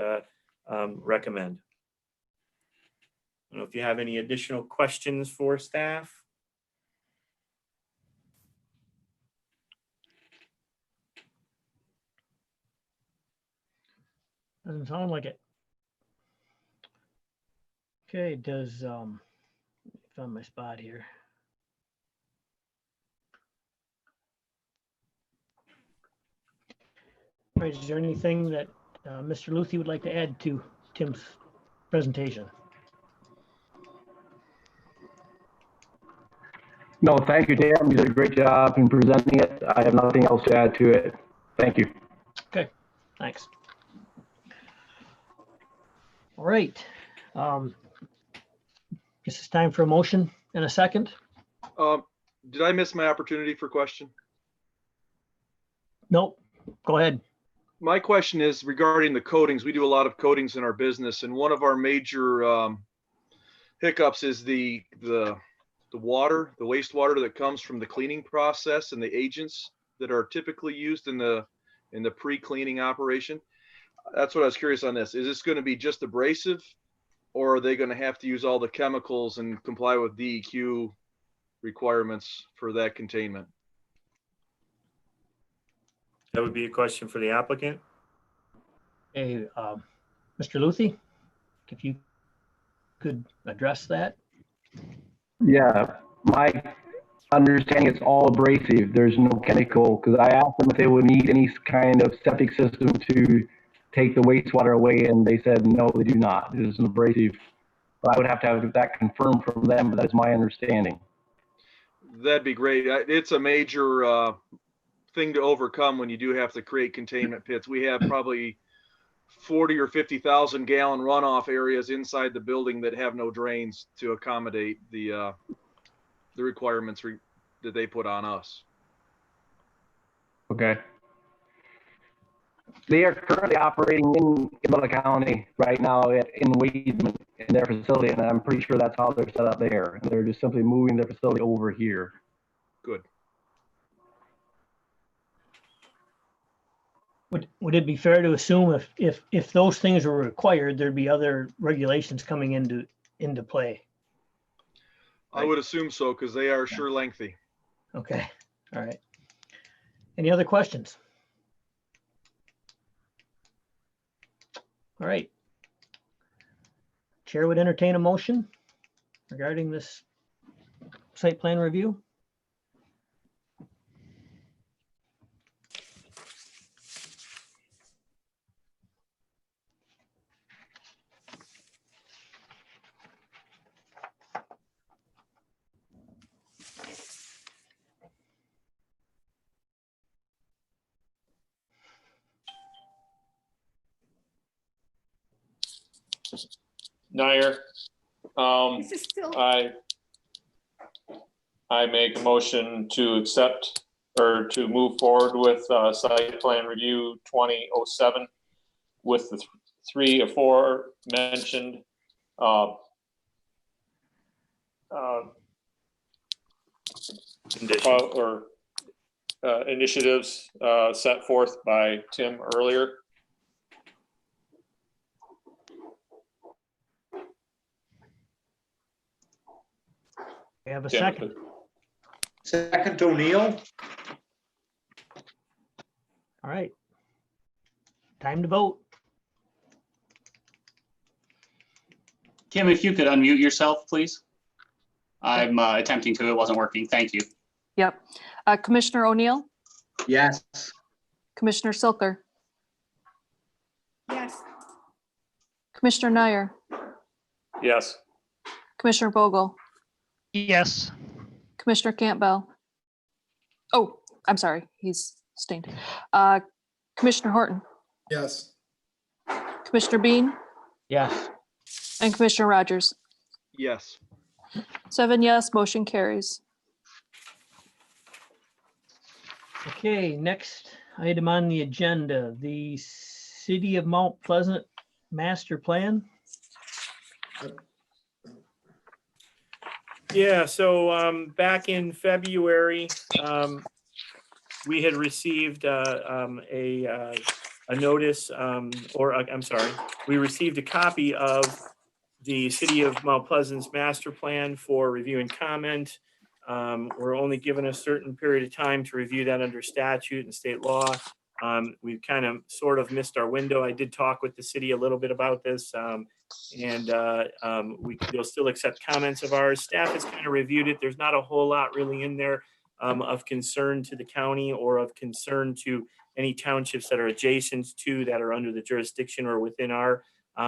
Speaker 3: recommend. I don't know if you have any additional questions for staff.
Speaker 1: Doesn't sound like it. Okay, found my spot here. All right, is there anything that Mr. Luthi would like to add to Tim's presentation?
Speaker 16: No, thank you, Tim. You did a great job in presenting it. I have nothing else to add to it. Thank you.
Speaker 1: Okay, thanks. All right. Guess it's time for a motion in a second.
Speaker 7: Did I miss my opportunity for question?
Speaker 1: Nope, go ahead.
Speaker 7: My question is regarding the coatings. We do a lot of coatings in our business, and one of our major hiccups is the water, the wastewater that comes from the cleaning process and the agents that are typically used in the pre-cleaning operation. That's what I was curious on this. Is this going to be just abrasive, or are they going to have to use all the chemicals and comply with DEQ requirements for that containment?
Speaker 3: That would be a question for the applicant.
Speaker 1: Hey, Mr. Luthi, if you could address that.
Speaker 16: Yeah, my understanding is all abrasive. There's no chemical, because I asked them if they would need any kind of septic system to take the wastewater away, and they said no, they do not. It is an abrasive. But I would have to have that confirmed from them, but that's my understanding.
Speaker 7: That'd be great. It's a major thing to overcome when you do have to create containment pits. We have probably 40 or 50,000 gallon runoff areas inside the building that have no drains to accommodate the requirements that they put on us.
Speaker 16: Okay. They are currently operating in Isabella County right now in Weidman in their facility, and I'm pretty sure that's how they're set up there. And they're just simply moving their facility over here.
Speaker 7: Good.
Speaker 1: Would it be fair to assume if those things were required, there'd be other regulations coming into play?
Speaker 7: I would assume so, because they are sure lengthy.
Speaker 1: Okay, all right. Any other questions? All right. Chair would entertain a motion regarding this site plan review.
Speaker 17: Nair.
Speaker 5: This is still,
Speaker 17: I make a motion to accept or to move forward with site plan review 2007 with the three or four mentioned initiatives set forth by Tim earlier.
Speaker 1: We have a
Speaker 17: Tim.
Speaker 1: second.
Speaker 8: Second O'Neill.
Speaker 1: All right. Time to vote.
Speaker 2: Kim, if you could unmute yourself, please. I'm attempting to, it wasn't working. Thank you.
Speaker 6: Yep. Commissioner O'Neill,
Speaker 8: Yes.
Speaker 6: Commissioner Silker,
Speaker 5: yes.
Speaker 6: Commissioner Nair,
Speaker 17: Yes.
Speaker 6: Commissioner Vogel,
Speaker 9: Yes.
Speaker 6: Commissioner Campbell. Oh, I'm sorry, he's stained. Commissioner Horton,
Speaker 4: Yes.
Speaker 6: Commissioner Bean,
Speaker 1: Yes.
Speaker 6: and Commissioner Rogers.
Speaker 7: Yes.
Speaker 6: 7 yes, motion carries.
Speaker 1: Okay, next item on the agenda, the City of Mount Pleasant Master Plan.
Speaker 3: Yeah, so back in February, we had received a notice, I'm sorry, we received a copy of the City of Mount Pleasant's master plan for review and comment. We're only given a certain period of time to review that under statute and state law. We've kind of sort of missed our window. I did talk with the city a little bit about this, we'll still accept comments of ours. Staff has kind of reviewed it. There's not a whole lot really in there of concern to the county or of concern to any townships that are adjacent to that are under the jurisdiction or within our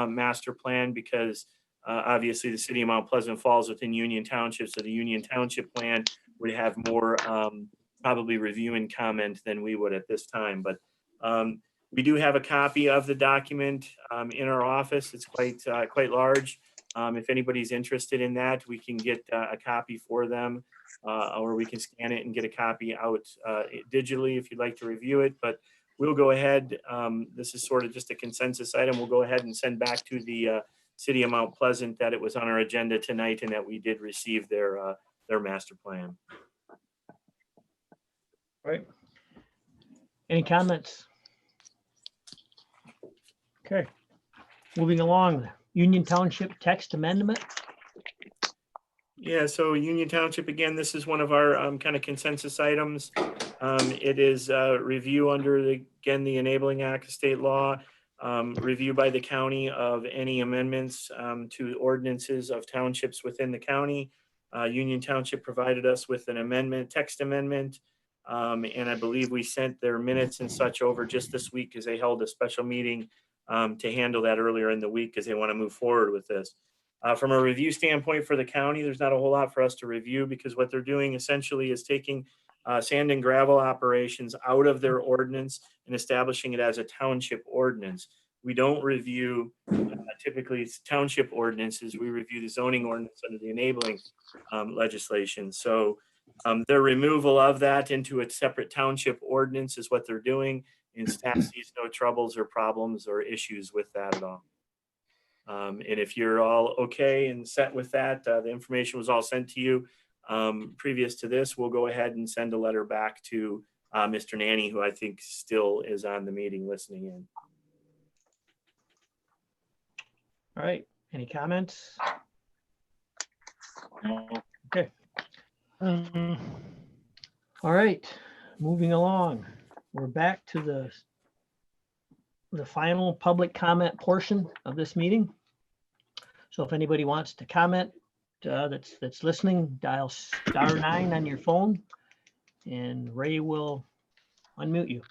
Speaker 3: master plan, because obviously the City of Mount Pleasant falls within Union Township, so the Union Township plan would have more probably review and comment than we would at this time. But we do have a copy of the document in our office. It's quite large. If anybody's interested in that, we can get a copy for them, or we can scan it and get a copy out digitally if you'd like to review it. But we'll go ahead. This is sort of just a consensus item. We'll go ahead and send back to the City of Mount Pleasant that it was on our agenda tonight and that we did receive their master plan.
Speaker 1: Right. Any comments? Okay. Moving along, Union Township text amendment.
Speaker 3: Yeah, so Union Township, again, this is one of our kind of consensus items. It is review under the Enabling Act of state law, review by the county of any amendments to ordinances of townships within the county. Union Township provided us with an amendment, text amendment, and I believe we sent their minutes and such over just this week because they held a special meeting to handle that earlier in the week because they want to move forward with this. From a review standpoint for the county, there's not a whole lot for us to review because what they're doing essentially is taking sand and gravel operations out of their ordinance and establishing it as a township ordinance. We don't review typically it's township ordinances. We review the zoning ordinance under the enabling legislation. So their removal of that into a separate township ordinance is what they're doing. And staff sees no troubles or problems or issues with that at all. And if you're all okay and set with that, the information was all sent to you previous to this, we'll go ahead and send a letter back to Mr. Nanny, who I think still is on the meeting listening in.
Speaker 1: All right, any comments?
Speaker 8: No.
Speaker 1: Okay. All right, moving along. We're back to the final public comment portion of this meeting. So if anybody wants to comment that's listening, dial *9 on your phone and Ray will unmute you.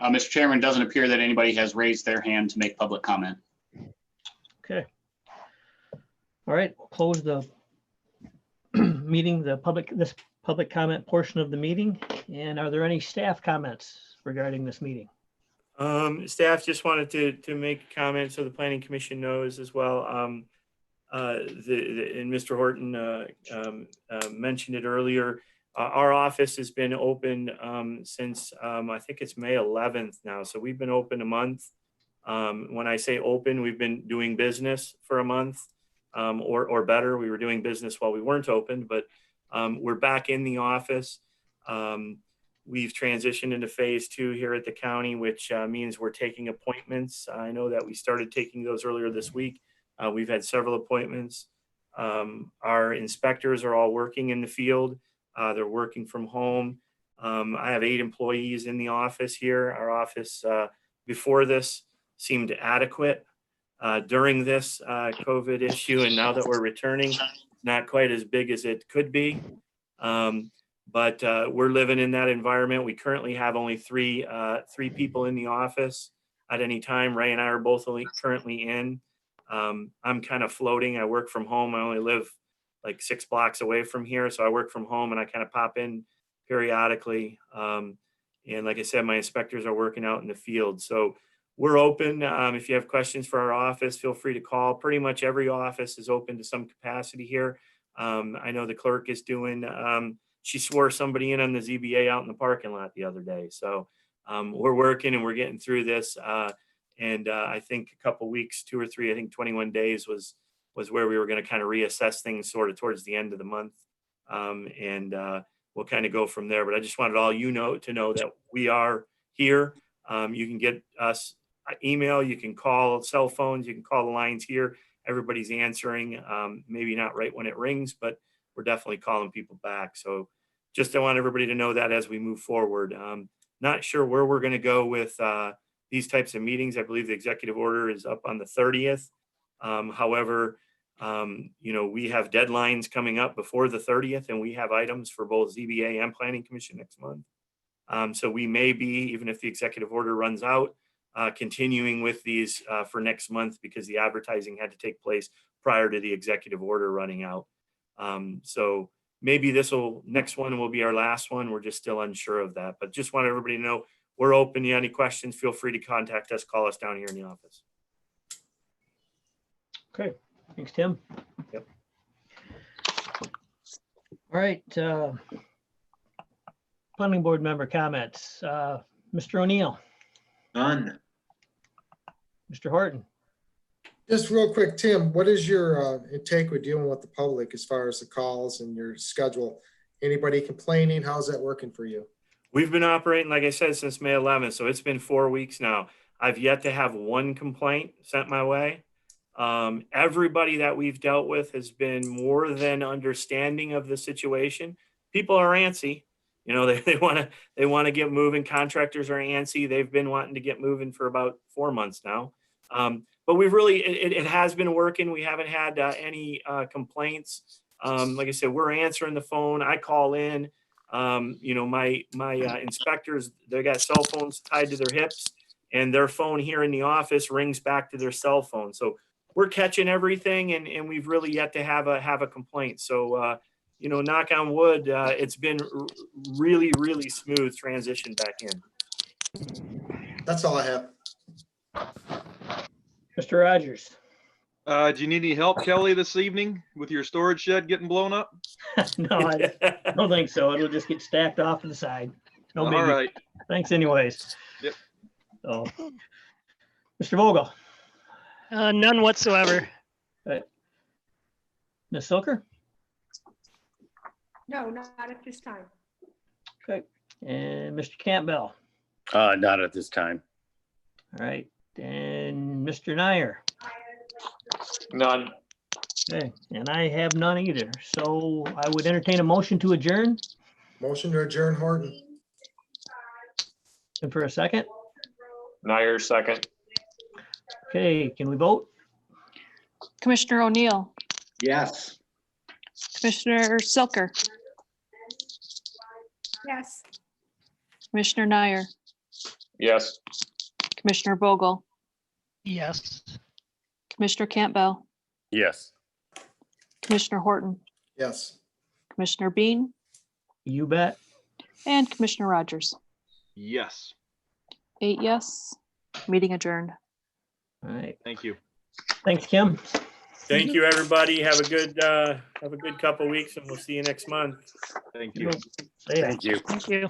Speaker 2: Mr. Chairman, it doesn't appear that anybody has raised their hand to make public comment.
Speaker 1: Okay. All right, we'll close the meeting, this public comment portion of the meeting. And are there any staff comments regarding this meeting?
Speaker 3: Staff just wanted to make a comment so the planning commission knows as well. And Mr. Horton mentioned it earlier. Our office has been open since I think it's May 11th now. So we've been open a month. When I say open, we've been doing business for a month or better. We were doing business while we weren't open, but we're back in the office. We've transitioned into phase 2 here at the county, which means we're taking appointments. I know that we started taking those earlier this week. We've had several appointments. Our inspectors are all working in the field. They're working from home. I have 8 employees in the office here. Our office before this seemed adequate. During this COVID issue, and now that we're returning, not quite as big as it could be. But we're living in that environment. We currently have only three people in the office at any time. Ray and I are both currently in. I'm kind of floating. I work from home. I only live like 6 blocks away from here. So I work from home and I kind of pop in periodically. And like I said, my inspectors are working out in the field. So we're open. If you have questions for our office, feel free to call. Pretty much every office is open to some capacity here. I know the clerk is doing, she swore somebody in on the ZBA out in the parking lot the other day. So we're working and we're getting through this. And I think a couple weeks, 2 or 3, I think 21 days was where we were going to kind of reassess things sort of towards the end of the month. And we'll kind of go from there. But I just wanted all you to know that we are here. You can get us email, you can call cell phones, you can call the lines here. Everybody's answering, maybe not right when it rings, but we're definitely calling people back. So just I want everybody to know that as we move forward. Not sure where we're going to go with these types of meetings. I believe the executive order is up on the 30th. However, we have deadlines coming up before the 30th, and we have items for both ZBA and Planning Commission next month. So we may be, even if the executive order runs out, continuing with these for next month because the advertising had to take place prior to the executive order running out. So maybe next one will be our last one. We're just still unsure of that, but just want everybody to know we're open. You have any questions, feel free to contact us, call us down here in the office.
Speaker 1: Okay, thanks, Tim.
Speaker 3: Yep.
Speaker 1: All right, planning board member comments. Mr. O'Neill.
Speaker 8: None.
Speaker 1: Mr. Horton.
Speaker 4: Just real quick, Tim, what is your intake with dealing with the public as far as the calls and your schedule? Anybody complaining? How's that working for you?
Speaker 3: We've been operating, like I said, since May 11th. So it's been 4 weeks now. I've yet to have one complaint sent my way. Everybody that we've dealt with has been more than understanding of the situation. People are antsy. They want to get moving. Contractors are antsy. They've been wanting to get moving for about 4 months now. But we've really, it has been working. We haven't had any complaints. Like I said, we're answering the phone. I call in. My inspectors, they got cell phones tied to their hips, and their phone here in the office rings back to their cell phone. So we're catching everything, and we've really yet to have a complaint. So knock on wood, it's been really, really smooth transition back in.
Speaker 4: That's all I have.
Speaker 1: Mr. Rogers.
Speaker 7: Do you need any help, Kelly, this evening with your storage shed getting blown up?
Speaker 1: No, I don't think so. It'll just get stacked off to the side. No biggie.
Speaker 7: All right.
Speaker 1: Thanks anyways.
Speaker 7: Yep.
Speaker 1: So, Mr. Vogel.
Speaker 9: None whatsoever.
Speaker 1: Ms. Silker?
Speaker 5: No, not at this time.
Speaker 1: Okay. And Mr. Campbell?
Speaker 15: Not at this time.
Speaker 1: All right. And Mr. Nyer?
Speaker 17: None.
Speaker 1: Okay. And I have none either. So I would entertain a motion to adjourn.
Speaker 4: Motion to adjourn, Horton.
Speaker 1: And for a second?
Speaker 17: Nyer, second.
Speaker 1: Okay, can we vote?
Speaker 6: Commissioner O'Neill,
Speaker 8: Yes.
Speaker 6: Commissioner Silker,
Speaker 5: Yes.
Speaker 6: Commissioner Nyer,
Speaker 17: Yes.
Speaker 6: Commissioner Vogel,
Speaker 9: Yes.
Speaker 6: Commissioner Campbell,
Speaker 15: Yes.
Speaker 6: Commissioner Horton,
Speaker 4: Yes.
Speaker 6: Commissioner Bean,
Speaker 1: You bet.
Speaker 6: and Commissioner Rogers.
Speaker 7: Yes,
Speaker 6: 8 yes, meeting adjourned.
Speaker 1: All right.
Speaker 7: thank you.
Speaker 1: Thanks, Kim.
Speaker 3: Thank you, everybody. Have a good couple weeks, and we'll see you next month.
Speaker 7: Thank you.
Speaker 1: See ya.
Speaker 15: Thank you.
Speaker 9: Thank you.